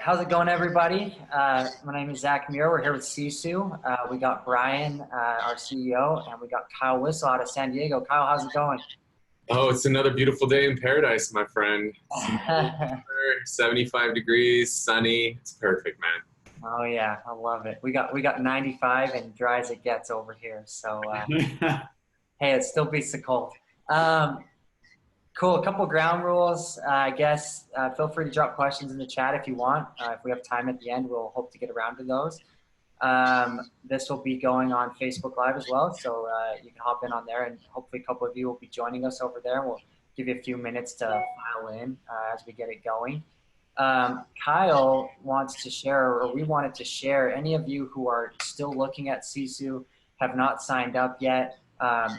How's it going, everybody? My name is Zach Muir. We're here with Sisu. We got Brian, our CEO, and we got Kyle Whistle out of San Diego. Kyle, how's it going? Oh, it's another beautiful day in paradise, my friend. 75 degrees, sunny. It's perfect, man. Oh yeah, I love it. We got 95 and dry as it gets over here. So hey, it still beats the cold. Cool. A couple ground rules, I guess. Feel free to drop questions in the chat if you want. If we have time at the end, we'll hope to get around to those. This will be going on Facebook Live as well, so you can hop in on there, and hopefully a couple of you will be joining us over there. We'll give you a few minutes to file in as we get it going. Kyle wants to share, or we wanted to share, any of you who are still looking at Sisu, have not signed up yet,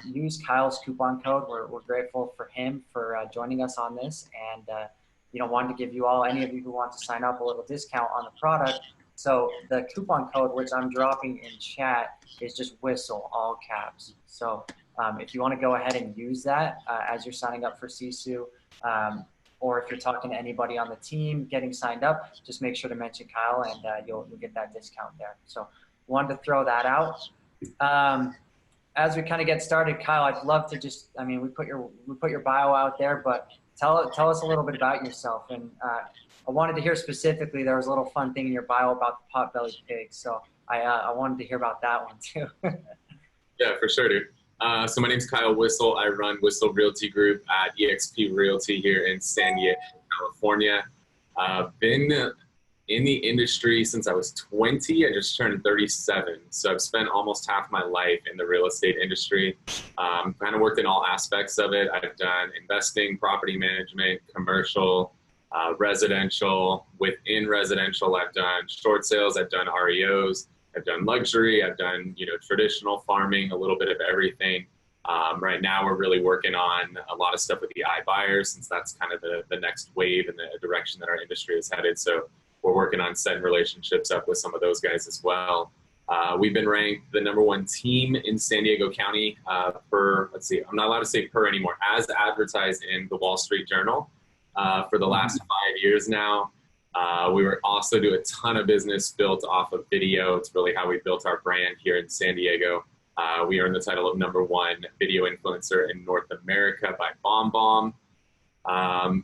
use Kyle's coupon code. We're grateful for him for joining us on this, and wanted to give you all, any of you who want to sign up, a little discount on the product. So the coupon code, which I'm dropping in chat, is just WHISTLE, all caps. So if you want to go ahead and use that as you're signing up for Sisu, or if you're talking to anybody on the team getting signed up, just make sure to mention Kyle, and you'll get that discount there. So wanted to throw that out. As we kind of get started, Kyle, I'd love to just, we put your bio out there, but tell us a little bit about yourself. And I wanted to hear specifically, there was a little fun thing in your bio about the pot-bellied pigs. So I wanted to hear about that one too. Yeah, for sure, dude. So my name's Kyle Whistle. I run Whistle Realty Group at eXp Realty here in San Diego, California. Been in the industry since I was 20. I just turned 37. So I've spent almost half my life in the real estate industry. Kind of worked in all aspects of it. I've done investing, property management, commercial, residential. Within residential, I've done short sales, I've done REOs, I've done luxury, I've done traditional farming, a little bit of everything. Right now we're really working on a lot of stuff with the iBuyers, since that's kind of the next wave and the direction that our industry is headed. So we're working on setting relationships up with some of those guys as well. We've been ranked the #1 team in San Diego County per, let's see, I'm not allowed to say per anymore, as advertised in the Wall Street Journal for the last 5 years now. We were also do a ton of business built off of video. It's really how we built our brand here in San Diego. We earned the title of #1 video influencer in North America by BombBomb.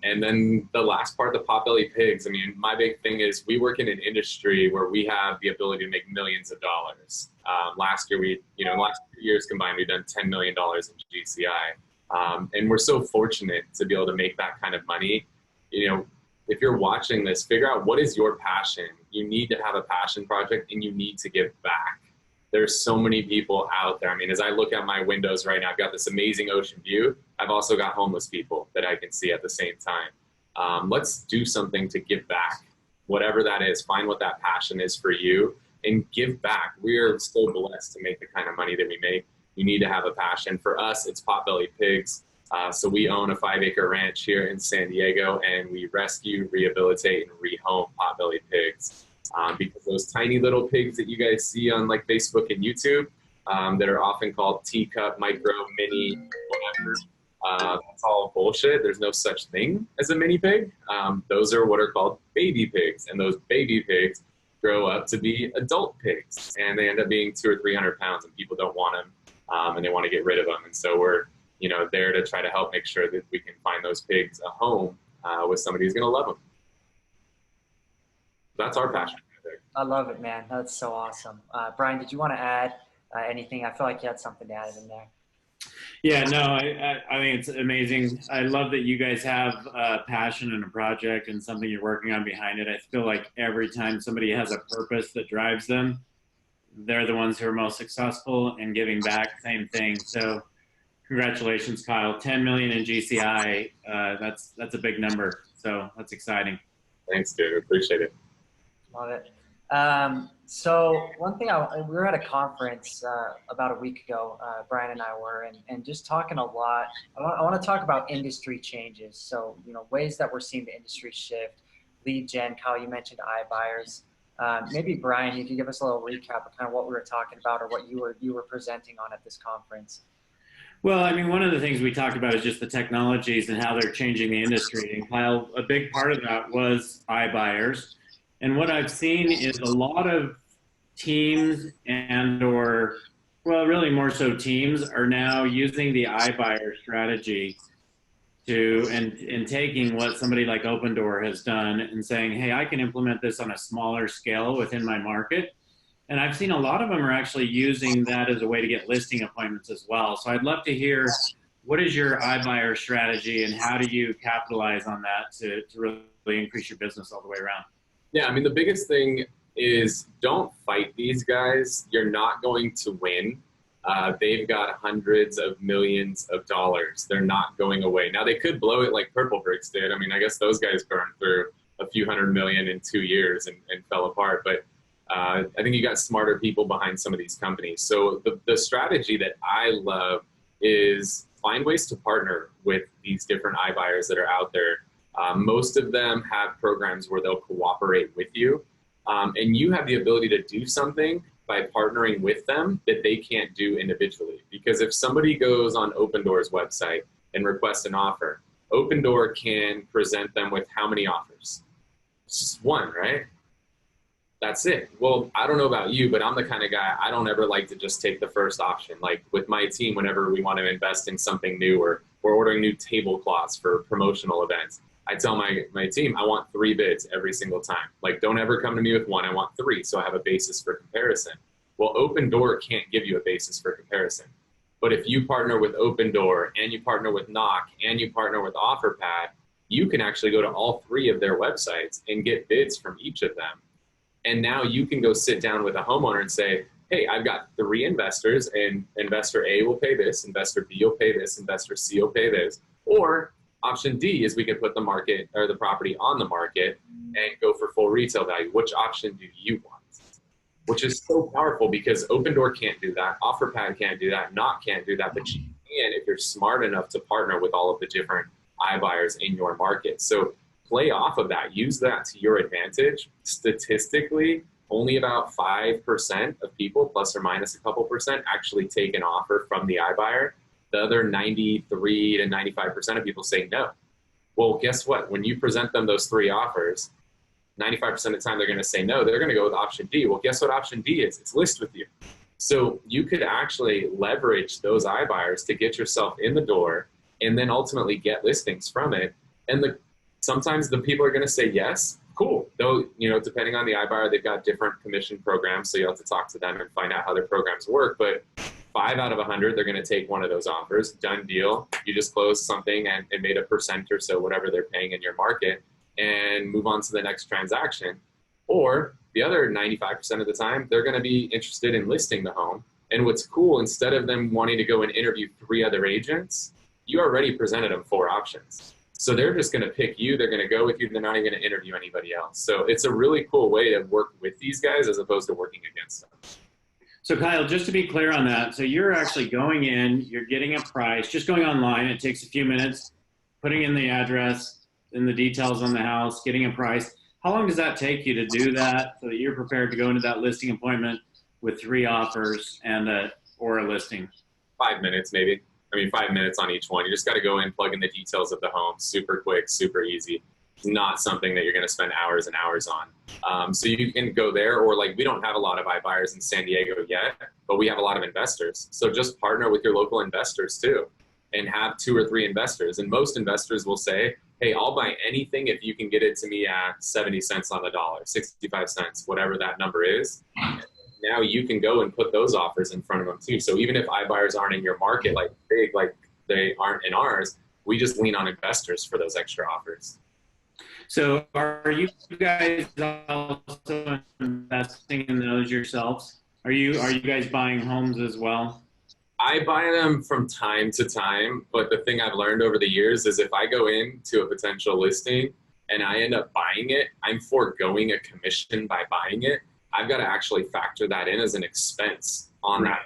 And then the last part, the pot-bellied pigs. My big thing is we work in an industry where we have the ability to make millions of dollars. Last year, last 2 years combined, we've done $10 million in GCI. And we're so fortunate to be able to make that kind of money. If you're watching this, figure out what is your passion. You need to have a passion project, and you need to give back. There's so many people out there. As I look out my windows right now, I've got this amazing ocean view. I've also got homeless people that I can see at the same time. Let's do something to give back, whatever that is. Find what that passion is for you and give back. We are so blessed to make the kind of money that we make. You need to have a passion. For us, it's pot-bellied pigs. So we own a 5-acre ranch here in San Diego, and we rescue, rehabilitate, and rehome pot-bellied pigs. Because those tiny little pigs that you guys see on like Facebook and YouTube that are often called teacup, micro, mini, whatever, that's all bullshit. There's no such thing as a mini pig. Those are what are called baby pigs, and those baby pigs grow up to be adult pigs, and they end up being 200 or 300 pounds, and people don't want them, and they want to get rid of them. And so we're there to try to help make sure that we can find those pigs a home with somebody who's going to love them. That's our passion. I love it, man. That's so awesome. Brian, did you want to add anything? I feel like you had something to add in there. Yeah, no, I think it's amazing. I love that you guys have a passion and a project and something you're working on behind it. I feel like every time somebody has a purpose that drives them, they're the ones who are most successful, and giving back, same thing. So congratulations, Kyle. 10 million in GCI, that's a big number. So that's exciting. Thanks, dude. Appreciate it. Love it. So one thing, we were at a conference about a week ago, Brian and I were, and just talking a lot. I want to talk about industry changes. So, ways that we're seeing the industry shift, lead gen. Kyle, you mentioned iBuyers. Maybe Brian, you could give us a little recap of kind of what we were talking about, or what you were presenting on at this conference. Well, one of the things we talked about is just the technologies and how they're changing the industry. And Kyle, a big part of that was iBuyers. And what I've seen is a lot of teams well, really more so teams are now using the iBuyer strategy and taking what somebody like Opendoor has done and saying, hey, I can implement this on a smaller scale within my market. And I've seen a lot of them are actually using that as a way to get listing appointments as well. So I'd love to hear, what is your iBuyer strategy and how do you capitalize on that to really increase your business all the way around? Yeah, I mean, the biggest thing is don't fight these guys. You're not going to win. They've got hundreds of millions of dollars. They're not going away. Now, they could blow it like Purple Bricks did. I mean, I guess those guys burned through a few $100 million in 2 years and fell apart. But I think you got smarter people behind some of these companies. So the strategy that I love is find ways to partner with these different iBuyers that are out there. Most of them have programs where they'll cooperate with you. And you have the ability to do something by partnering with them that they can't do individually. Because if somebody goes on Opendoor's website and requests an offer, Opendoor can present them with how many offers? It's just one, right? That's it. Well, I don't know about you, but I'm the kind of guy, I don't ever like to just take the first option. Like with my team, whenever we want to invest in something new or we're ordering new tablecloths for promotional events, I tell my team, I want 3 bids every single time. Like, don't ever come to me with 1, I want 3, so I have a basis for comparison. Well, Opendoor can't give you a basis for comparison. But if you partner with Opendoor and you partner with Knock and you partner with OfferPad, you can actually go to all 3 of their websites and get bids from each of them. And now you can go sit down with a homeowner and say, hey, I've got 3 investors and investor A will pay this, investor B will pay this, investor C will pay this. Or option D is we can put the market or the property on the market and go for full retail value. Which option do you want? Which is so powerful because Opendoor can't do that. OfferPad can't do that. Knock can't do that. But you can if you're smart enough to partner with all of the different iBuyers in your market. So play off of that. Use that to your advantage. Statistically, only about 5% of people, plus or minus a couple percent, actually take an offer from the iBuyer. The other 93 to 95% of people say no. Well, guess what? When you present them those 3 offers, 95% of the time they're going to say no. They're going to go with option D. Well, guess what option D is? It's list with you. So you could actually leverage those iBuyers to get yourself in the door and then ultimately get listings from it. And sometimes the people are going to say yes. Cool. Though, depending on the iBuyer, they've got different commission programs. So you have to talk to them and find out how their programs work. But 5 out of 100, they're going to take one of those offers. Done deal. You just closed something and made a percent or so, whatever they're paying in your market, and move on to the next transaction. Or the other 95% of the time, they're going to be interested in listing the home. And what's cool, instead of them wanting to go and interview 3 other agents, you already presented them 4 options. So they're just going to pick you. They're going to go with you. They're not even going to interview anybody else. So it's a really cool way to work with these guys as opposed to working against them. So Kyle, just to be clear on that, so you're actually going in, you're getting a price, just going online, it takes a few minutes, putting in the address and the details on the house, getting a price. How long does that take you to do that so that you're prepared to go into that listing appointment with 3 offers or a listing? 5 minutes maybe. 5 minutes on each one. You just got to go in, plug in the details of the home. Super quick, super easy. It's not something that you're going to spend hours and hours on. So you can go there, or we don't have a lot of iBuyers in San Diego yet, but we have a lot of investors. So just partner with your local investors too, and have 2 or 3 investors. And most investors will say, hey, I'll buy anything if you can get it to me at 70 cents on the dollar, 65 cents, whatever that number is. Now you can go and put those offers in front of them too. So even if iBuyers aren't in your market like they aren't in ours, we just lean on investors for those extra offers. So are you guys also investing in those yourselves? Are you guys buying homes as well? I buy them from time to time, but the thing I've learned over the years is if I go into a potential listing and I end up buying it, I'm foregoing a commission by buying it. I've got to actually factor that in as an expense on that.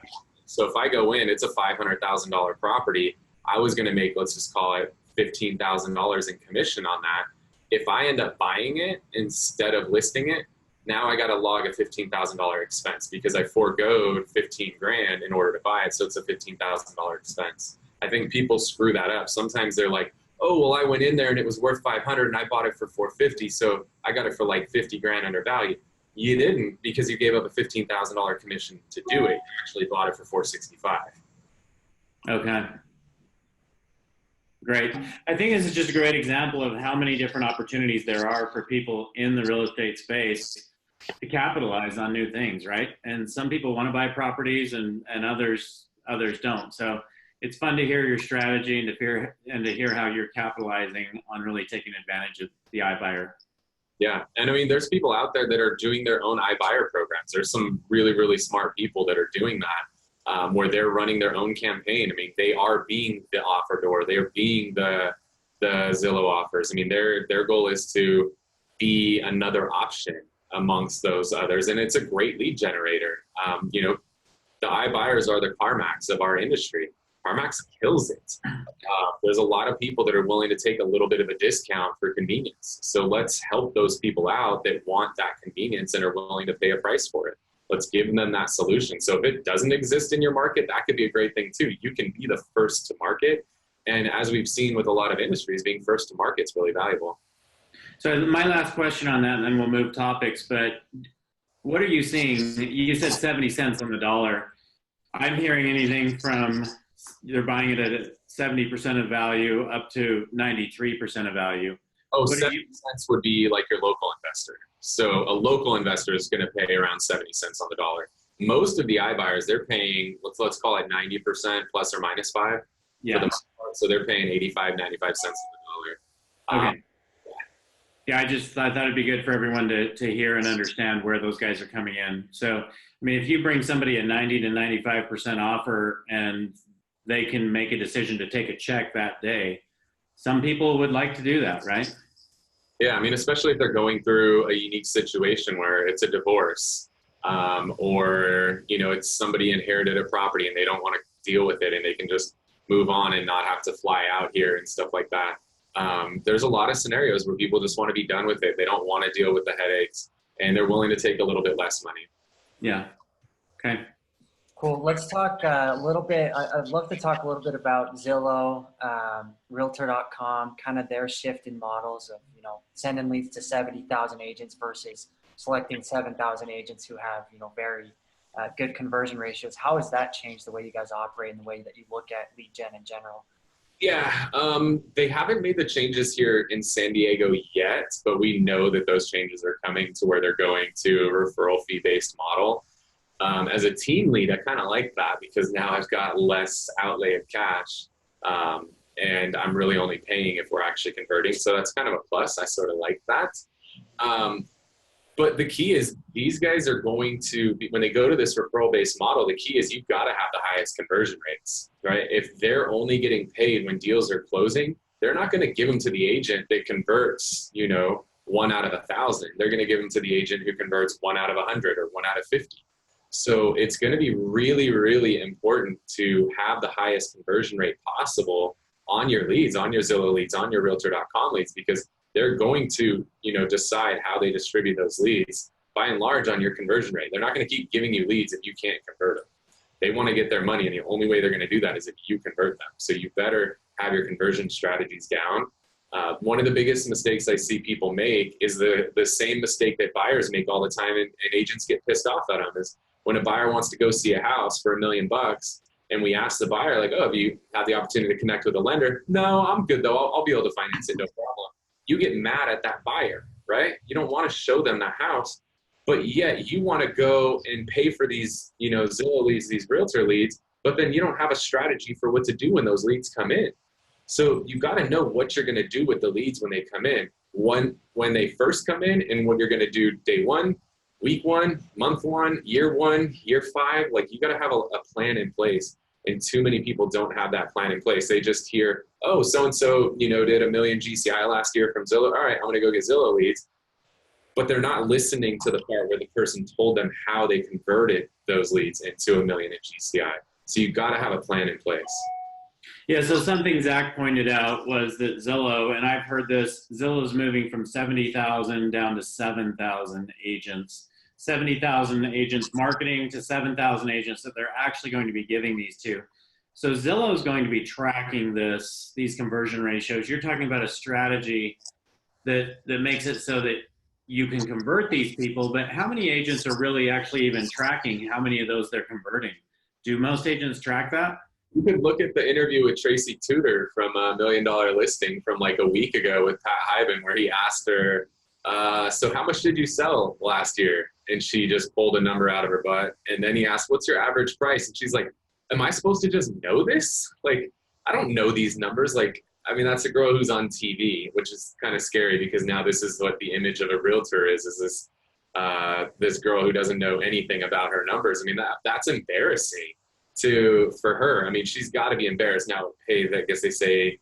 So if I go in, it's a $500,000 property, I was going to make, let's just call it $15,000 in commission on that. If I end up buying it instead of listing it, now I got to log a $15,000 expense because I foregoed 15 grand in order to buy it. So it's a $15,000 expense. I think people screw that up. Sometimes they're like, oh, well, I went in there and it was worth 500 and I bought it for 450. So I got it for like 50 grand under value. You didn't, because you gave up a $15,000 commission to do it. You actually bought it for 465. Okay. Great. I think this is just a great example of how many different opportunities there are for people in the real estate space to capitalize on new things, right? And some people want to buy properties and others don't. So it's fun to hear your strategy and to hear how you're capitalizing on really taking advantage of the iBuyer. Yeah. And I mean, there's people out there that are doing their own iBuyer programs. There's some really, really smart people that are doing that, where they're running their own campaign. I mean, they are being the offer door. They're being the Zillow offers. I mean, their goal is to be another option amongst those others. And it's a great lead generator. You know, the iBuyers are the CarMax of our industry. CarMax kills it. There's a lot of people that are willing to take a little bit of a discount for convenience. So let's help those people out that want that convenience and are willing to pay a price for it. Let's give them that solution. So if it doesn't exist in your market, that could be a great thing too. You can be the first to market. And as we've seen with a lot of industries, being first to market is really valuable. So my last question on that, and then we'll move topics, but what are you seeing? You said 70 cents on the dollar. I'm hearing anything from they're buying it at 70% of value up to 93% of value. Oh, 70 cents would be like your local investor. So a local investor is going to pay around 70 cents on the dollar. Most of the iBuyers, they're paying, let's call it 90% plus or minus 5. Yeah. For the most part. So they're paying 85, 95 cents on the dollar. Okay. Yeah, I thought it'd be good for everyone to hear and understand where those guys are coming in. So, I mean, if you bring somebody a 90 to 95% offer and they can make a decision to take a check that day, some people would like to do that, right? Yeah, I mean, especially if they're going through a unique situation where it's a divorce, or, you know, it's somebody inherited a property and they don't want to deal with it and they can just move on and not have to fly out here and stuff like that. There's a lot of scenarios where people just want to be done with it. They don't want to deal with the headaches and they're willing to take a little bit less money. Yeah. Okay. Cool. Let's talk a little bit. I'd love to talk a little bit about Zillow, Realtor.com, kind of their shift in models of, you know, sending leads to 70,000 agents versus selecting 7,000 agents who have, you know, very good conversion ratios. How has that changed the way you guys operate and the way that you look at lead gen in general? Yeah, they haven't made the changes here in San Diego yet, but we know that those changes are coming to where they're going to a referral fee based model. As a team lead, I kind of like that because now I've got less outlay of cash, and I'm really only paying if we're actually converting. So that's kind of a plus. I sort of like that. But the key is these guys are going to be, when they go to this referral based model, the key is you've got to have the highest conversion rates, right? If they're only getting paid when deals are closing, they're not going to give them to the agent that converts, you know, 1 out of 1,000. They're going to give them to the agent who converts 1 out of 100 or 1 out of 50. So it's going to be really, really important to have the highest conversion rate possible on your leads, on your Zillow leads, on your Realtor.com leads, because they're going to, you know, decide how they distribute those leads by and large on your conversion rate. They're not going to keep giving you leads if you can't convert them. They want to get their money, and the only way they're going to do that is if you convert them. So you better have your conversion strategies down. One of the biggest mistakes I see people make is the same mistake that buyers make all the time, and agents get pissed off at them, is when a buyer wants to go see a house for $1 million and we ask the buyer, like, oh, have you had the opportunity to connect with a lender? No, I'm good though. I'll be able to finance it, no problem. You get mad at that buyer, right? You don't want to show them the house, but yet you want to go and pay for these, you know, Zillow leads, these realtor leads, but then you don't have a strategy for what to do when those leads come in. So you got to know what you're going to do with the leads when they come in, when they first come in, and what you're going to do day 1, week 1, month 1, year 1, year 5. Like, you got to have a plan in place. And too many people don't have that plan in place. They just hear, oh, so-and-so, you know, did $1 million GCI last year from Zillow. All right, I'm going to go get Zillow leads. But they're not listening to the part where the person told them how they converted those leads into $1 million in GCI. So you've got to have a plan in place. Yeah, so something Zach pointed out was that Zillow, and I've heard this, Zillow's moving from 70,000 down to 7,000 agents. 70,000 agents marketing to 7,000 agents that they're actually going to be giving these to. So Zillow is going to be tracking these conversion ratios. You're talking about a strategy that makes it so that you can convert these people, but how many agents are really actually even tracking how many of those they're converting? Do most agents track that? You could look at the interview with Tracy Tudor from $1 Million Listing from like a week ago with Pat Hyben, where he asked her, so how much did you sell last year? And she just pulled a number out of her butt. And then he asked, what's your average price? And she's like, am I supposed to just know this? Like, I don't know these numbers. Like, I mean, that's a girl who's on TV, which is kind of scary because now this is what the image of a realtor is this, this girl who doesn't know anything about her numbers. I mean, that's embarrassing for her. I mean, she's got to be embarrassed. Now, hey, I guess they say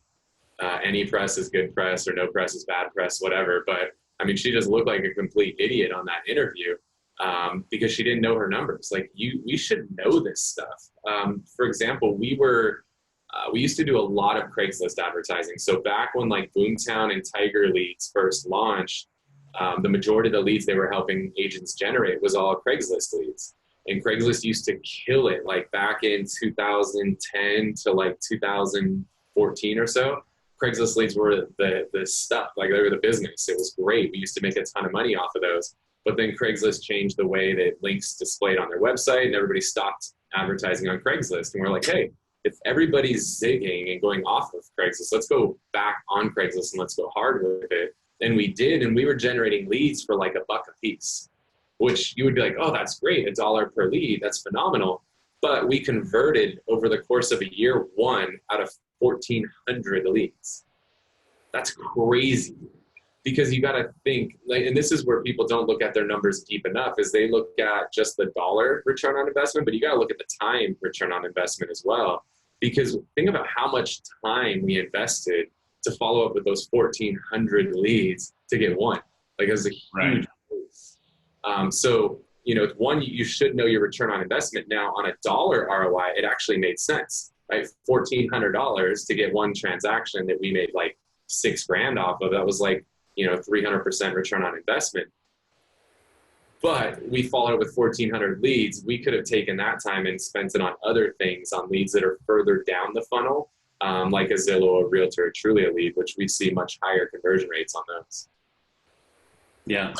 any press is good press or no press is bad press, whatever. But I mean, she just looked like a complete idiot on that interview because she didn't know her numbers. Like, we should know this stuff. For example, we used to do a lot of Craigslist advertising. So back when like Boomtown and Tiger Leads first launched, the majority of the leads they were helping agents generate was all Craigslist leads. And Craigslist used to kill it, like back in 2010 to like 2014 or so. Craigslist leads were the stuff, like they were the business. It was great. We used to make a ton of money off of those. But then Craigslist changed the way that links displayed on their website, and everybody stopped advertising on Craigslist. And we're like, hey, if everybody's zigging and going off of Craigslist, let's go back on Craigslist and let's go hard with it. And we did, and we were generating leads for like $1 a piece, which you would be like, oh, that's great, $1 per lead, that's phenomenal. But we converted over the course of a year 1 out of 1,400 leads. That's crazy. Because you got to think, like, and this is where people don't look at their numbers deep enough, is they look at just the dollar return on investment, but you got to look at the time return on investment as well. Because think about how much time we invested to follow up with those 1,400 leads to get one. Like, it was a huge place. So, you know, one, you should know your return on investment. Now, on a dollar ROI, it actually made sense, right? $1,400 to get one transaction that we made like $6,000 off of. That was like, you know, 300% return on investment. But we followed it with 1,400 leads. We could have taken that time and spent it on other things, on leads that are further down the funnel, like a Zillow, a Realtor, truly a lead, which we see much higher conversion rates on those. Yeah.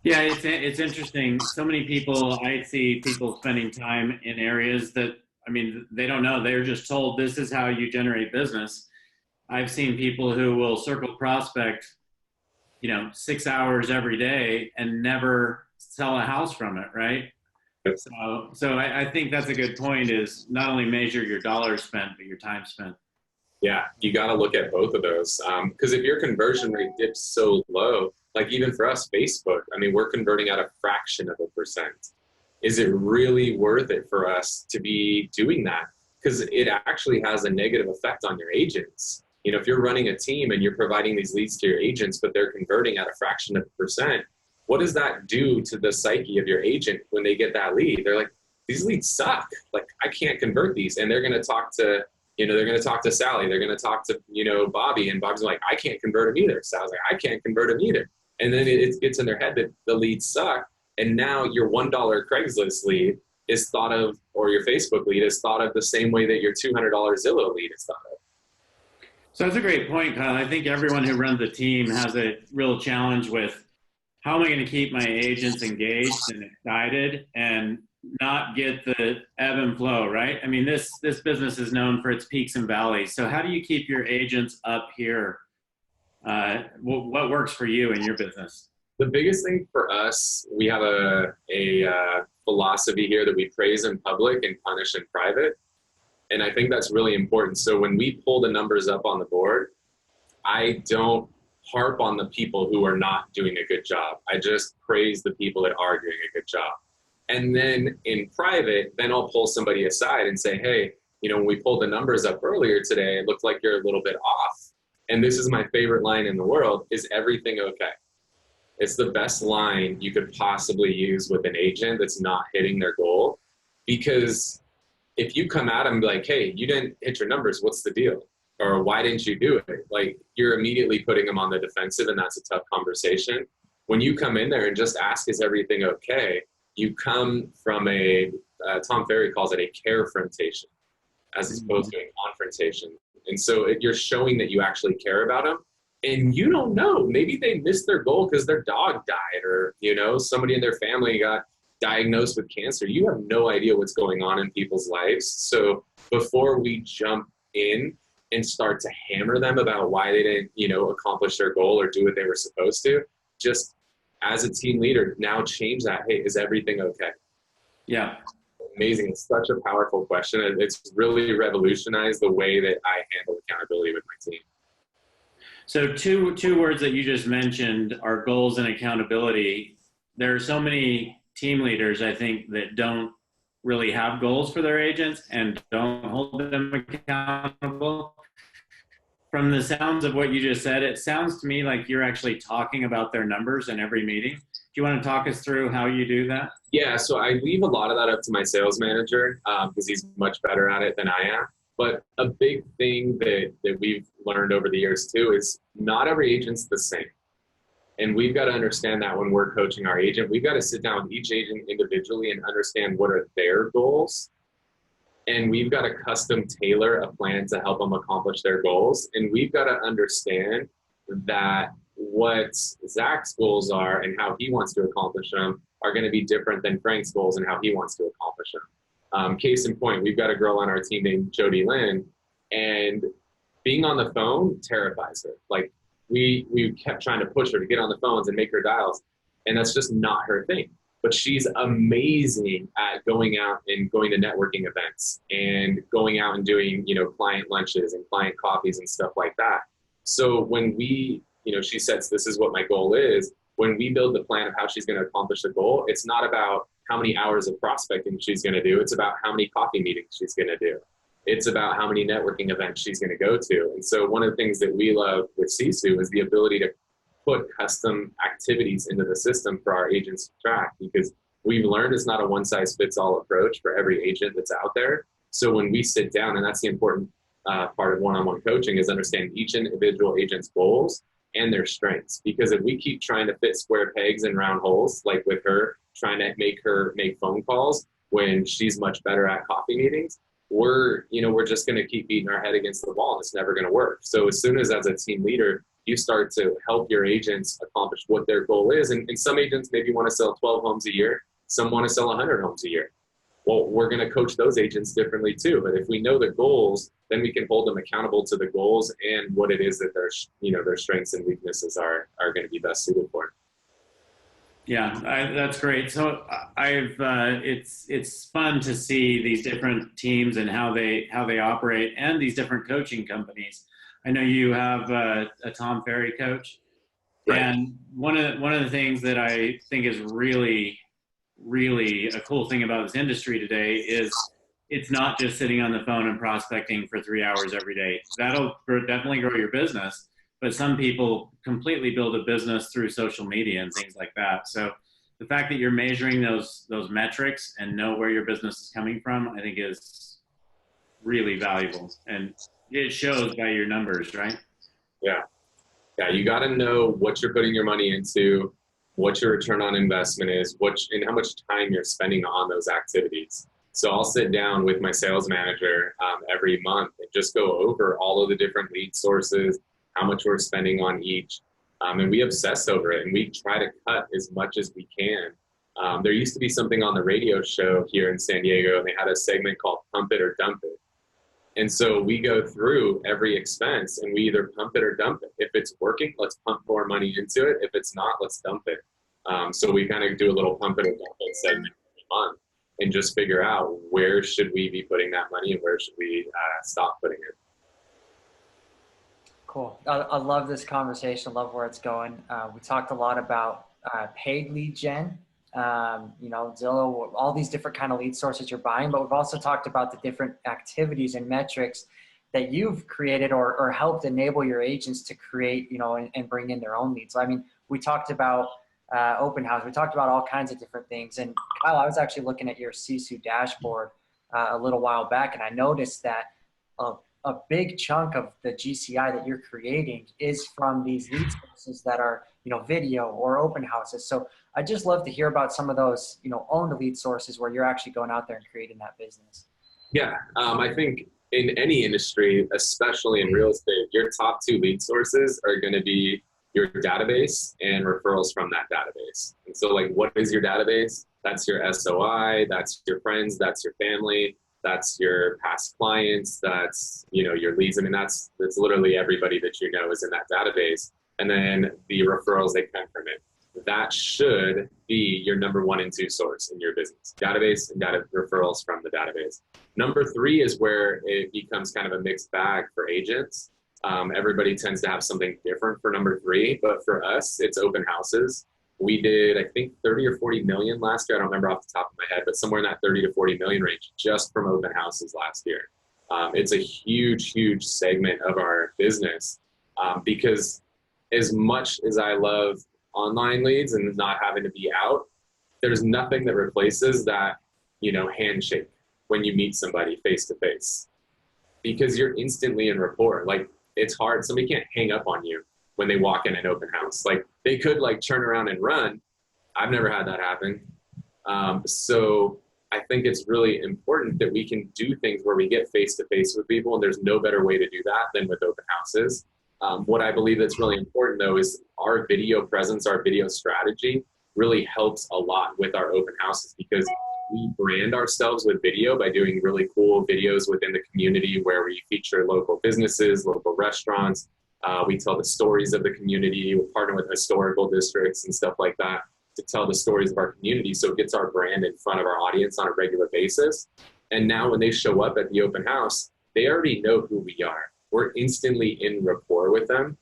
Yeah, it's interesting. So many people, I see people spending time in areas that, I mean, they don't know. They're just told this is how you generate business. I've seen people who will circle prospect, you know, 6 hours every day and never sell a house from it, right? So I think that's a good point, is not only measure your dollars spent, but your time spent. Yeah, you got to look at both of those. Because if your conversion rate dips so low, like even for us, Facebook, I mean, we're converting at a fraction of a percent. Is it really worth it for us to be doing that? Because it actually has a negative effect on your agents. You know, if you're running a team and you're providing these leads to your agents, but they're converting at a fraction of a percent, what does that do to the psyche of your agent when they get that lead? They're like, these leads suck. Like, I can't convert these. And they're going to talk to, you know, they're going to talk to Sally. They're going to talk to, you know, Bobby. And Bobby's like, I can't convert them either. Sally's like, I can't convert them either. And then it gets in their head that the leads suck. And now your $1 Craigslist lead is thought of, or your Facebook lead is thought of the same way that your $200 Zillow lead is thought of. So that's a great point, Kyle. I think everyone who runs a team has a real challenge with, how am I going to keep my agents engaged and excited and not get the ebb and flow, right? I mean, this business is known for its peaks and valleys. So how do you keep your agents up here? What works for you in your business? The biggest thing for us, we have a philosophy here that we praise in public and punish in private. And I think that's really important. So when we pull the numbers up on the board, I don't harp on the people who are not doing a good job. I just praise the people that are doing a good job. And then in private, then I'll pull somebody aside and say, hey, you know, when we pulled the numbers up earlier today, it looked like you're a little bit off. And this is my favorite line in the world, is everything okay? It's the best line you could possibly use with an agent that's not hitting their goal. Because if you come at them and be like, hey, you didn't hit your numbers, what's the deal? Or why didn't you do it? Like, you're immediately putting them on the defensive, and that's a tough conversation. When you come in there and just ask, is everything okay? You come from Tom Ferry calls it a carefrontation. as opposed to a confrontation. And so you're showing that you actually care about them. And you don't know, maybe they missed their goal because their dog died, or, you know, somebody in their family got diagnosed with cancer. You have no idea what's going on in people's lives. So before we jump in and start to hammer them about why they didn't, you know, accomplish their goal or do what they were supposed to, just as a team leader, now change that. Hey, is everything okay? Yeah. Amazing. It's such a powerful question. It's really revolutionized the way that I handle accountability with my team. So two words that you just mentioned are goals and accountability. There are so many team leaders, I think, that don't really have goals for their agents and don't hold them accountable. From the sounds of what you just said, it sounds to me like you're actually talking about their numbers in every meeting. Do you want to talk us through how you do that? Yeah, so I leave a lot of that up to my sales manager because he's much better at it than I am. But a big thing that we've learned over the years too is not every agent's the same. And we've got to understand that when we're coaching our agent, we've got to sit down with each agent individually and understand what are their goals. And we've got to custom tailor a plan to help them accomplish their goals. And we've got to understand that what Zach's goals are and how he wants to accomplish them are going to be different than Frank's goals and how he wants to accomplish them. Case in point, we've got a girl on our team named Jody Lynn, and being on the phone terrifies her. Like we kept trying to push her to get on the phones and make her dials, and that's just not her thing. But she's amazing at going out and going to networking events and going out and doing, you know, client lunches and client coffees and stuff like that. So when we, you know, she says, this is what my goal is. When we build the plan of how she's going to accomplish the goal, it's not about how many hours of prospecting she's going to do. It's about how many coffee meetings she's going to do. It's about how many networking events she's going to go to. And so one of the things that we love with Sisu is the ability to put custom activities into the system for our agents to track, because we've learned it's not a one-size-fits-all approach for every agent that's out there. So when we sit down, and that's the important part of one-on-one coaching, is understand each individual agent's goals and their strengths. Because if we keep trying to fit square pegs in round holes, like with her trying to make her make phone calls when she's much better at coffee meetings, we're just going to keep beating our head against the wall, and it's never going to work. So as soon as a team leader, you start to help your agents accomplish what their goal is. And some agents maybe want to sell 12 homes a year. Some want to sell 100 homes a year. Well, we're going to coach those agents differently too. But if we know the goals, then we can hold them accountable to the goals and what it is that their strengths and weaknesses are going to be best suited for. Yeah, that's great. So it's fun to see these different teams and how they operate, and these different coaching companies. I know you have a Tom Ferry coach, right. And one of the things that I think is really, really a cool thing about this industry today is it's not just sitting on the phone and prospecting for 3 hours every day. That'll definitely grow your business, but some people completely build a business through social media and things like that. So the fact that you're measuring those metrics and know where your business is coming from, I think is really valuable. And it shows by your numbers, right? Yeah. You got to know what you're putting your money into, what your return on investment is, and how much time you're spending on those activities. So I'll sit down with my sales manager every month and just go over all of the different lead sources, how much we're spending on each. And we obsess over it, and we try to cut as much as we can. There used to be something on the radio show here in San Diego, and they had a segment called Pump It or Dump It. And so we go through every expense and we either pump it or dump it. If it's working, let's pump more money into it. If it's not, let's dump it. So we kind of do a little pump it or dump it segment every month and just figure out where should we be putting that money and where should we stop putting it. Cool. I love this conversation. I love where it's going. We talked a lot about paid lead gen. Zillow, all these different kind of lead sources you're buying, but we've also talked about the different activities and metrics that you've created or helped enable your agents to create, and bring in their own leads. So, I mean, we talked about open house. We talked about all kinds of different things. And Kyle, I was actually looking at your Sisu dashboard a little while back, and I noticed that a big chunk of the GCI that you're creating is from these lead sources that are, video or open houses. So I'd just love to hear about some of those, owned lead sources where you're actually going out there and creating that business. Yeah, I think in any industry, especially in real estate, your top two lead sources are going to be your database and referrals from that database. And so like, what is your database? That's your SOI, that's your friends, that's your family, that's your past clients, that's, you know, your leads. I mean, that's literally everybody that you know is in that database. And then the referrals that come from it. That should be your number 1 and 2 source in your business. Database and referrals from the database. Number 3 is where it becomes kind of a mixed bag for agents. Everybody tends to have something different for number 3, but for us, it's open houses. We did, I think, 30 or 40 million last year. I don't remember off the top of my head, but somewhere in that 30 to 40 million range just from open houses last year. It's a huge, huge segment of our business because as much as I love online leads and not having to be out, there's nothing that replaces that, you know, handshake when you meet somebody face to face, because you're instantly in rapport. Like, it's hard. Somebody can't hang up on you when they walk in an open house. Like, they could like turn around and run. I've never had that happen. So I think it's really important that we can do things where we get face to face with people, and there's no better way to do that than with open houses. What I believe that's really important, though, is our video presence, our video strategy really helps a lot with our open houses, because we brand ourselves with video by doing really cool videos within the community where we feature local businesses, local restaurants. We tell the stories of the community. We partner with historical districts and stuff like that to tell the stories of our community. So it gets our brand in front of our audience on a regular basis. And now when they show up at the open house, they already know who we are. We're instantly in rapport with them,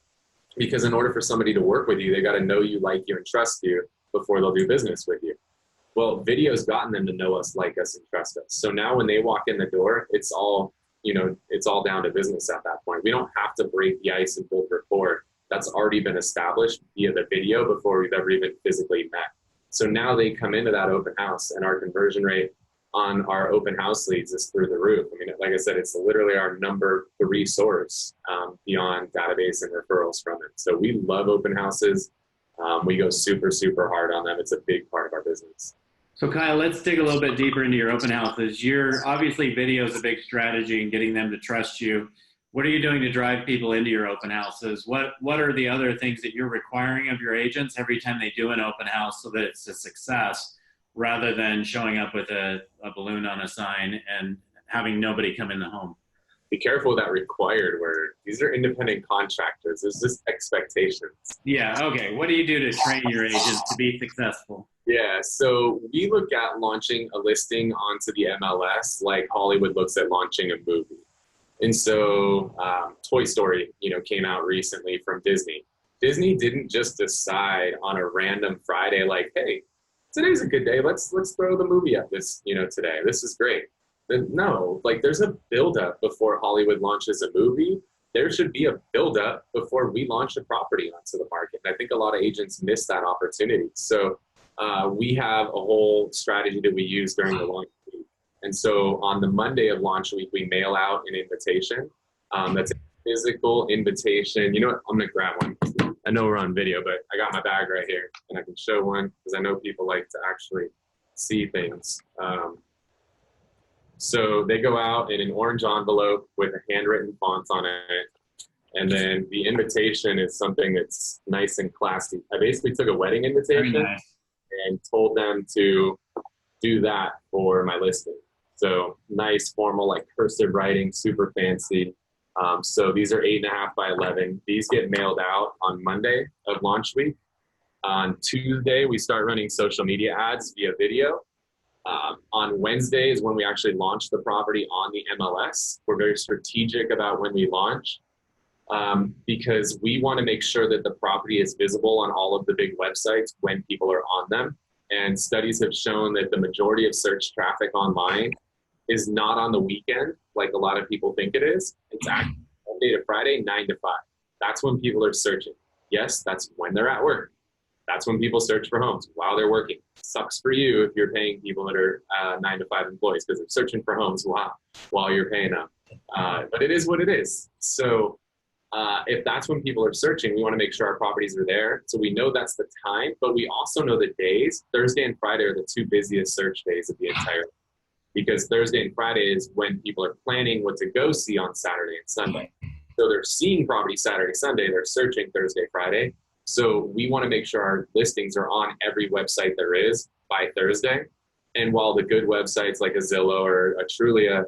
because in order for somebody to work with you, they got to know you, like you, and trust you before they'll do business with you. Well, video's gotten them to know us, like us, and trust us. So now when they walk in the door, it's all, you know, it's all down to business at that point. We don't have to break the ice and build rapport. That's already been established via the video before we've ever even physically met. So now they come into that open house, and our conversion rate on our open house leads is through the roof. I mean, like I said, it's literally our number 3 source beyond database and referrals from it. So we love open houses. We go super, super hard on them. It's a big part of our business. So Kyle, let's dig a little bit deeper into your open houses. Obviously video is a big strategy in getting them to trust you. What are you doing to drive people into your open houses? What are the other things that you're requiring of your agents every time they do an open house so that it's a success, rather than showing up with a balloon on a sign and having nobody come in the home? Be careful with that required word. These are independent contractors. There's just expectations. Yeah, okay. What do you do to train your agents to be successful? Yeah, so we look at launching a listing onto the MLS like Hollywood looks at launching a movie. And so Toy Story, you know, came out recently from Disney. Disney didn't just decide on a random Friday, like, hey, today's a good day. Let's throw the movie up today. This is great. No, like, there's a buildup before Hollywood launches a movie. There should be a buildup before we launch a property onto the market. And I think a lot of agents miss that opportunity. So we have a whole strategy that we use during the launch week. And so on the Monday of launch week, we mail out an invitation. That's a physical invitation. You know what? I'm going to grab one. I know we're on video, but I got my bag right here, and I can show one because I know people like to actually see things. So they go out in an orange envelope with a handwritten font on it. And then the invitation is something that's nice and classy. I basically took a wedding invitation and told them to do that for my listing. So nice, formal, like cursive writing, super fancy. So these are 8.5 by 11. These get mailed out on Monday of launch week. On Tuesday, we start running social media ads via video. On Wednesday is when we actually launch the property on the MLS. We're very strategic about when we launch because we want to make sure that the property is visible on all of the big websites when people are on them. And studies have shown that the majority of search traffic online is not on the weekend, like a lot of people think it is. It's actually Monday to Friday, 9 to 5. That's when people are searching. Yes, that's when they're at work. That's when people search for homes while they're working. Sucks for you if you're paying people that are 9 to 5 employees because they're searching for homes while you're paying them. But it is what it is. So if that's when people are searching, we want to make sure our properties are there. So we know that's the time, but we also know the days. Thursday and Friday are the 2 busiest search days of the entire. because Thursday and Friday is when people are planning what to go see on Saturday and Sunday. So they're seeing property Saturday, Sunday, they're searching Thursday, Friday. So we want to make sure our listings are on every website there is by Thursday. And while the good websites like a Zillow or a Trulia,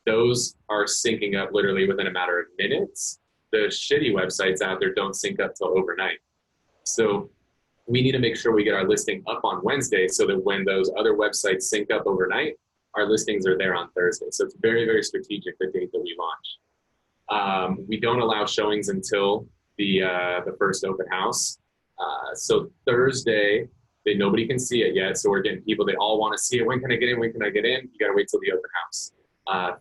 those are syncing up literally within a matter of minutes, the shitty websites out there don't sync up till overnight. So we need to make sure we get our listing up on Wednesday so that when those other websites sync up overnight, our listings are there on Thursday. So it's very, very strategic, the date that we launch. We don't allow showings until the first open house. So Thursday, nobody can see it yet. So we're getting people, they all want to see it. When can I get in? When can I get in? You got to wait till the open house.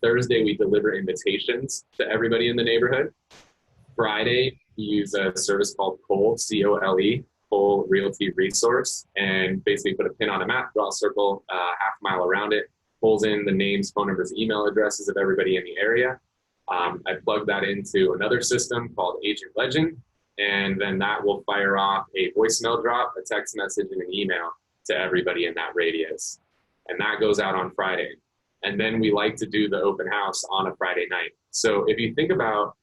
Thursday, we deliver invitations to everybody in the neighborhood. Friday, we use a service called Cole, C-O-L-E, Cole Realty Resource, and basically put a pin on a map, draw a circle, half a mile around it, pulls in the names, phone numbers, email addresses of everybody in the area. I plug that into another system called Agent Legend, and then that will fire off a voicemail drop, a text message, and an email to everybody in that radius. And that goes out on Friday. And then we like to do the open house on a Friday night. So if you think about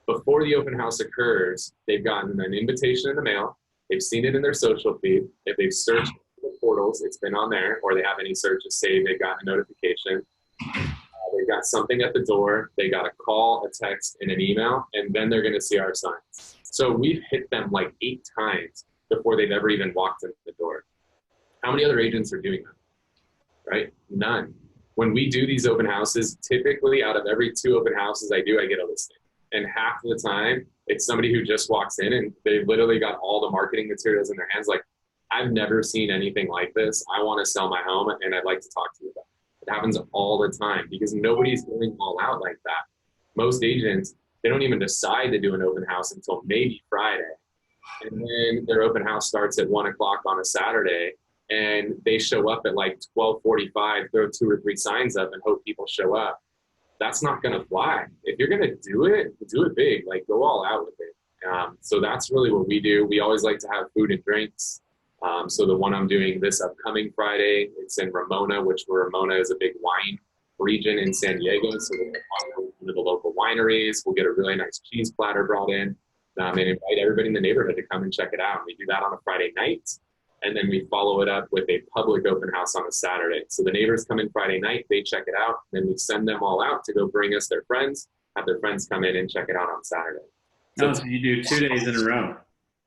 before the open house occurs, they've gotten an invitation in the mail, they've seen it in their social feed. If they've searched the portals, it's been on there, or they have any searches saved, they've gotten a notification. They've got something at the door, they got a call, a text, and an email, and then they're gonna see our signs. So we've hit them like 8 times before they've ever even walked in the door. How many other agents are doing that, right? None. When we do these open houses, typically out of every 2 open houses I do, I get a listing. And half of the time, it's somebody who just walks in and they've literally got all the marketing materials in their hands. Like, I've never seen anything like this. I want to sell my home and I'd like to talk to you about it. It happens all the time because nobody's going all out like that. Most agents, they don't even decide to do an open house until maybe Friday. And then their open house starts at 1 o'clock on a Saturday and they show up at like 12:45, throw 2 or 3 signs up and hope people show up. That's not going to fly. If you're going to do it big, like go all out with it. So that's really what we do. We always like to have food and drinks. So the one I'm doing this upcoming Friday, it's in Ramona, Ramona is a big wine region in San Diego. So we'll go to the local wineries. We'll get a really nice cheese platter brought in and invite everybody in the neighborhood to come and check it out. We do that on a Friday night. And then we follow it up with a public open house on a Saturday. So the neighbors come in Friday night, they check it out, then we send them all out to go bring us their friends, have their friends come in and check it out on Saturday. So you do 2 days in a row.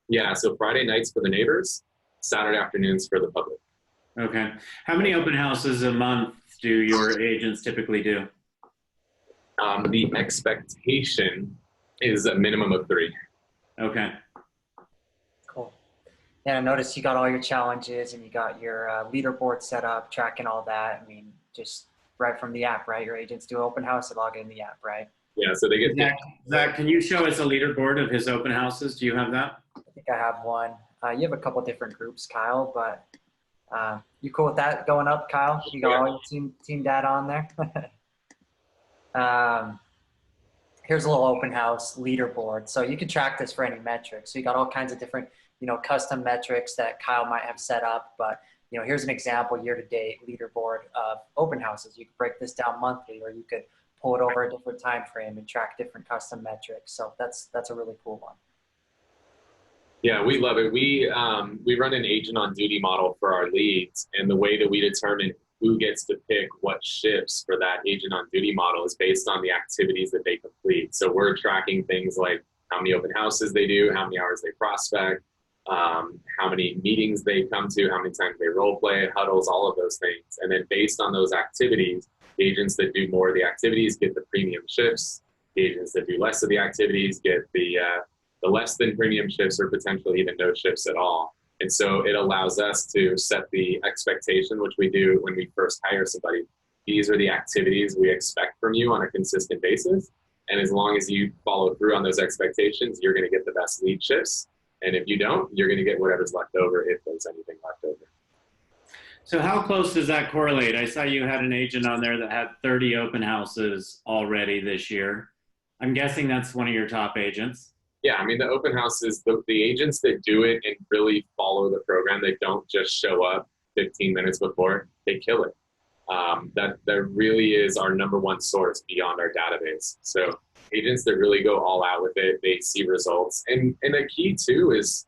Yeah, so Friday nights for the neighbors, Saturday afternoons for the public. Okay. How many open houses a month do your agents typically do? The expectation is a minimum of 3. Okay. Cool. Yeah, I noticed you got all your challenges and you got your leaderboard set up, tracking all that. I mean, just right from the app, right? Your agents do open house, they log in the app, right? Yeah, so they get... Zach, can you show us a leaderboard of his open houses? Do you have that? I think I have one. You have a couple different groups, Kyle, but you cool with that going up, Kyle? You got all your team data on there? Here's a little open house leaderboard. So you can track this for any metrics. So you got all kinds of different, custom metrics that Kyle might have set up, but here's an example year-to-date leaderboard of open houses. You could break this down monthly, or you could pull it over a different time frame and track different custom metrics. So that's a really cool one. Yeah, we love it. We run an agent on duty model for our leads, and the way that we determine who gets to pick what shifts for that agent on duty model is based on the activities that they complete. So we're tracking things like how many open houses they do, how many hours they prospect, how many meetings they come to, how many times they role play, huddles, all of those things. And then based on those activities, the agents that do more of the activities get the premium shifts. The agents that do less of the activities get the less than premium shifts, or potentially even no shifts at all. And so it allows us to set the expectation, which we do when we first hire somebody. These are the activities we expect from you on a consistent basis. And as long as you follow through on those expectations, you're going to get the best lead shifts. And if you don't, you're going to get whatever's left over, if there's anything left over. So how close does that correlate? I saw you had an agent on there that had 30 open houses already this year. I'm guessing that's one of your top agents. Yeah, I mean, the open houses, the agents that do it and really follow the program, they don't just show up 15 minutes before, they kill it. That really is our number one source beyond our database. So agents that really go all out with it, they see results. And the key too is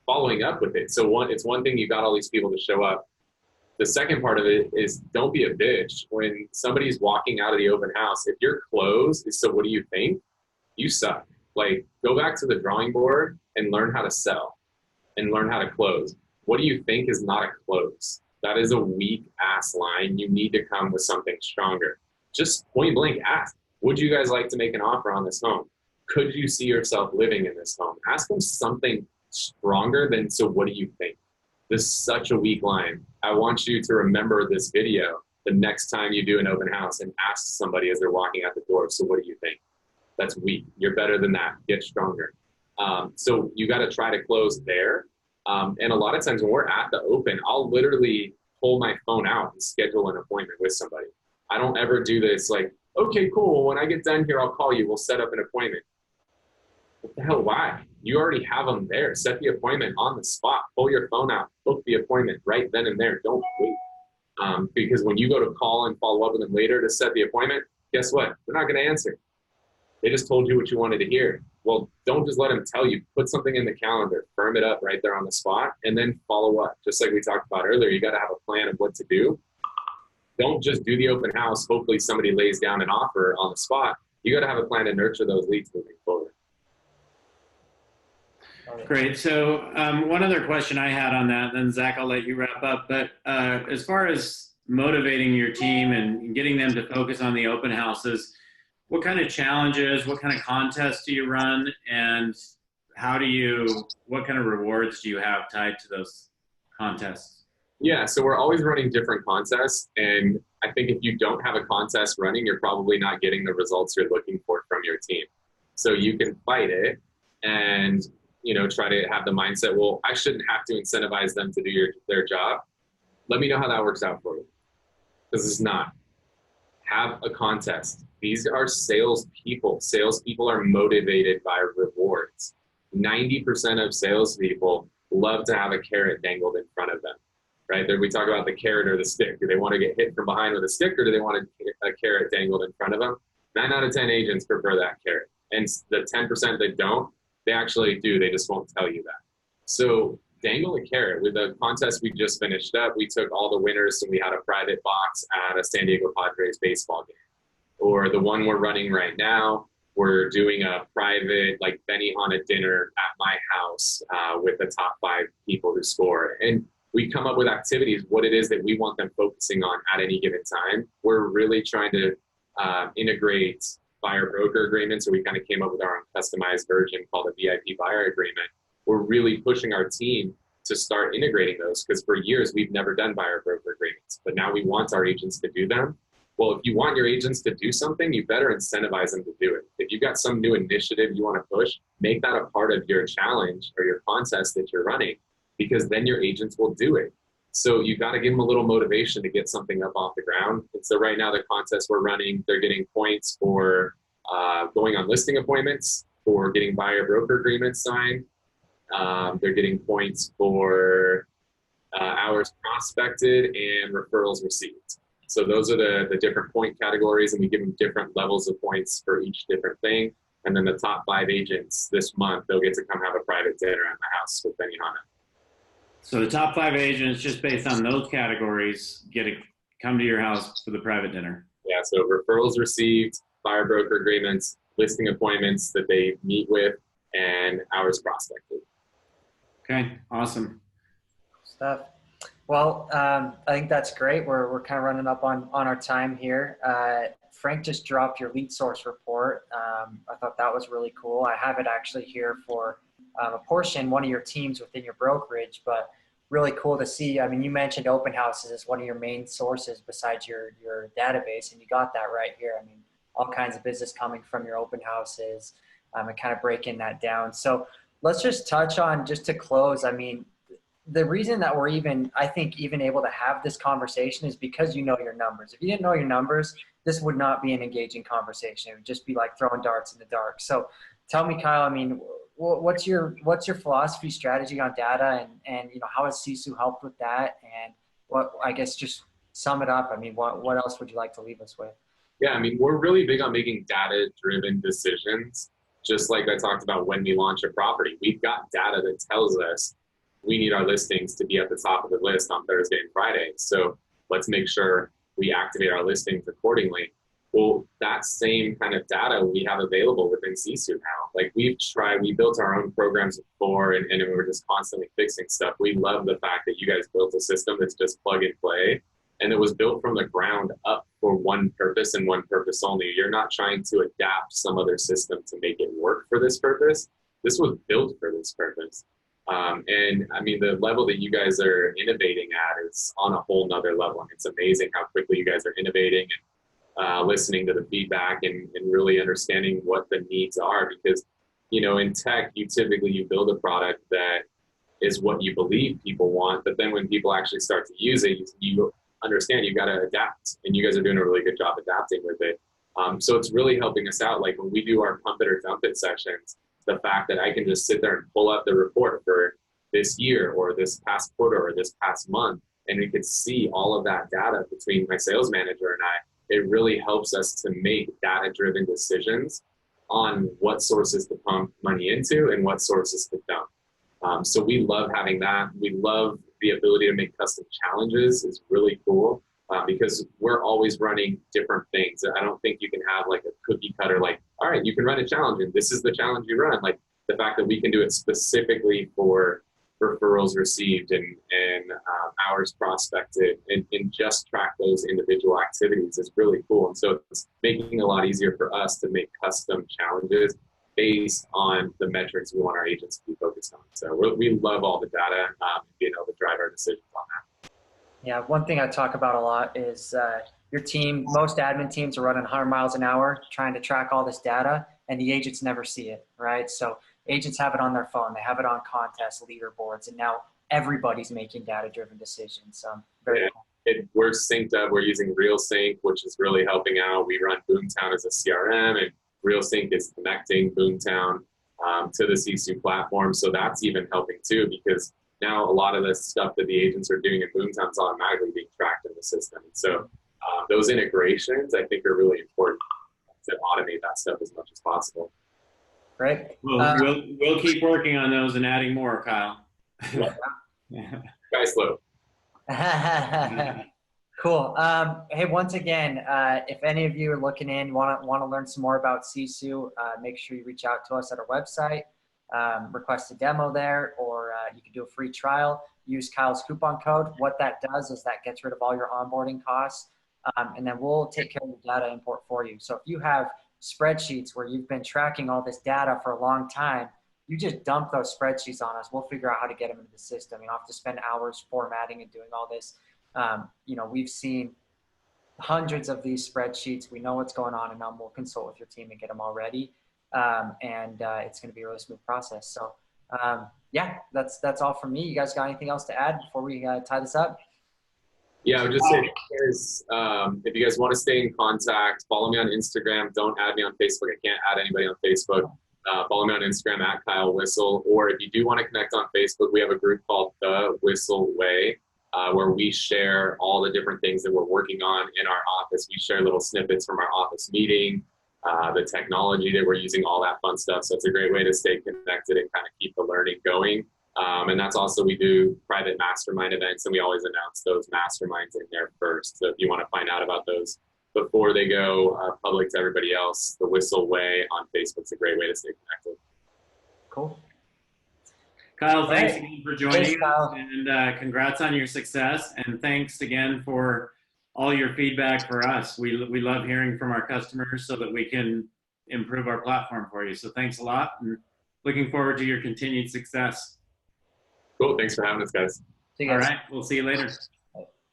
following up with it. So it's one thing you got all these people to show up. The second part of it is don't be a bitch. When somebody's walking out of the open house, if your close is, so what do you think? You suck. Like, go back to the drawing board and learn how to sell and learn how to close. What do you think is not a close? That is a weak ass line. You need to come with something stronger. Just point blank ask, would you guys like to make an offer on this home? Could you see yourself living in this home? Ask them something stronger than, so what do you think? This is such a weak line. I want you to remember this video the next time you do an open house and ask somebody as they're walking out the door, so what do you think? That's weak. You're better than that. Get stronger. So you got to try to close there. And a lot of times when we're at the open, I'll literally pull my phone out and schedule an appointment with somebody. I don't ever do this like, okay, cool. When I get done here, I'll call you. We'll set up an appointment. What the hell? Why? You already have them there. Set the appointment on the spot. Pull your phone out. Book the appointment right then and there. Don't wait. Because when you go to call and follow up with them later to set the appointment, guess what? They're not going to answer. They just told you what you wanted to hear. Well, don't just let them tell you. Put something in the calendar. Firm it up right there on the spot, and then follow up. Just like we talked about earlier, you got to have a plan of what to do. Don't just do the open house. Hopefully somebody lays down an offer on the spot. You got to have a plan to nurture those leads moving forward. Great. So one other question I had on that, then Zach, I'll let you wrap up. But as far as motivating your team and getting them to focus on the open houses, what kind of challenges, what kind of contests do you run, and what kind of rewards do you have tied to those contests? Yeah, so we're always running different contests, and I think if you don't have a contest running, you're probably not getting the results you're looking for from your team. So you can fight it and try to have the mindset, well, I shouldn't have to incentivize them to do their job. Let me know how that works out for you. This is not. Have a contest. These are salespeople. Salespeople are motivated by rewards. 90% of salespeople love to have a carrot dangled in front of them, right? We talk about the carrot or the stick. Do they want to get hit from behind with a stick, or do they want a carrot dangled in front of them? 9 out of 10 agents prefer that carrot. And the 10% that don't, they actually do. They just won't tell you that. So dangle a carrot. With the contest we just finished up, we took all the winners and we had a private box at a San Diego Padres baseball game. Or the one we're running right now, we're doing a private like Benihana dinner at my house with the top 5 people who score. And we come up with activities, what it is that we want them focusing on at any given time. We're really trying to integrate buyer broker agreements, so we kind of came up with our own customized version called a VIP buyer agreement. We're really pushing our team to start integrating those, because for years we've never done buyer broker agreements, but now we want our agents to do them. Well, if you want your agents to do something, you better incentivize them to do it. If you've got some new initiative you want to push, make that a part of your challenge or your contest that you're running, because then your agents will do it. So you got to give them a little motivation to get something up off the ground. And so right now the contest we're running, they're getting points for going on listing appointments, for getting buyer broker agreements signed. They're getting points for hours prospected and referrals received. So those are the different point categories, and we give them different levels of points for each different thing. And then the top 5 agents this month, they'll get to come have a private dinner at my house with Benihana. So the top 5 agents, just based on those categories, get to come to your house for the private dinner. Yeah, so referrals received, buyer broker agreements, listing appointments that they meet with, and hours prospected. Okay, awesome stuff. Well, I think that's great. We're kind of running up on our time here. Frank just dropped your lead source report. I thought that was really cool. I have it actually here for a portion, one of your teams within your brokerage, but really cool to see. I mean, you mentioned open houses as one of your main sources besides your database, and you got that right here. I mean, all kinds of business coming from your open houses, and kind of breaking that down. So let's just touch on, just to close, I mean, the reason that we're even able to have this conversation is because you know your numbers. If you didn't know your numbers, this would not be an engaging conversation. It would just be like throwing darts in the dark. So tell me, Kyle, I mean, what's your philosophy, strategy on data, and how has Sisu helped with that? And what, I guess, just sum it up, I mean, what else would you like to leave us with? Yeah, I mean, we're really big on making data-driven decisions, just like I talked about when we launch a property. We've got data that tells us we need our listings to be at the top of the list on Thursday and Friday. So let's make sure we activate our listings accordingly. Well, that same kind of data we have available within Sisu now. Like we built our own programs before and we're just constantly fixing stuff. We love the fact that you guys built a system that's just plug and play. And it was built from the ground up for one purpose and one purpose only. You're not trying to adapt some other system to make it work for this purpose. This was built for this purpose. And I mean, the level that you guys are innovating at is on a whole nother level. And it's amazing how quickly you guys are innovating and listening to the feedback and really understanding what the needs are. Because, you know, in tech, you build a product that is what you believe people want. But then when people actually start to use it, you understand you've got to adapt, and you guys are doing a really good job adapting with it. So it's really helping us out. Like when we do our pump it or dump it sessions, the fact that I can just sit there and pull up the report for this year or this past quarter or this past month, and we could see all of that data between my sales manager and I, it really helps us to make data-driven decisions on what sources to pump money into and what sources to dump. So we love having that. We love the ability to make custom challenges is really cool because we're always running different things. I don't think you can have like a cookie cutter, like, all right, you can run a challenge and this is the challenge you run. Like the fact that we can do it specifically for referrals received and hours prospected and just track those individual activities is really cool. And so it's making it a lot easier for us to make custom challenges based on the metrics we want our agents to be focused on. So we love all the data and being able to drive our decisions on that. Yeah, one thing I talk about a lot is your team, most admin teams are running 100 miles an hour trying to track all this data, and the agents never see it, right? So agents have it on their phone, they have it on contests, leaderboards, and now everybody's making data-driven decisions. Very cool. We're synced up. We're using RealSync, which is really helping out. We run Boomtown as a CRM, and RealSync is connecting Boomtown to the Sisu platform. So that's even helping too, because now a lot of the stuff that the agents are doing in Boomtown is automatically being tracked in the system. And so those integrations, I think, are really important to automate that stuff as much as possible. Great. Well, we'll keep working on those and adding more, Kyle. Yeah. Guys, slow. Cool. Hey, once again, if any of you are looking in, want to learn some more about Sisu, make sure you reach out to us at our website, request a demo there, or you can do a free trial. Use Kyle's coupon code. What that does is that gets rid of all your onboarding costs, and then we'll take care of the data import for you. So if you have spreadsheets where you've been tracking all this data for a long time, you just dump those spreadsheets on us. We'll figure out how to get them into the system. You don't have to spend hours formatting and doing all this. You know, we've seen hundreds of these spreadsheets. We know what's going on, and then we'll consult with your team and get them all ready. It's going to be a really smooth process. So, yeah, that's all from me. You guys got anything else to add before we tie this up? Yeah, I would just say, if you guys want to stay in contact, follow me on Instagram. Don't add me on Facebook. I can't add anybody on Facebook. Follow me on Instagram at Kyle Whistle. Or if you do want to connect on Facebook, we have a group called The Whistle Way, where we share all the different things that we're working on in our office. We share little snippets from our office meeting, the technology that we're using, all that fun stuff. So it's a great way to stay connected and kind of keep the learning going. And that's also, we do private mastermind events, and we always announce those masterminds in there first. So if you want to find out about those before they go public to everybody else, The Whistle Way on Facebook's a great way to stay connected. Cool. Kyle, thanks again for joining us, and congrats on your success. And thanks again for all your feedback for us. We love hearing from our customers so that we can improve our platform for you. So thanks a lot, and looking forward to your continued success. Cool. Thanks for having us, guys. See you guys. All right. We'll see you later.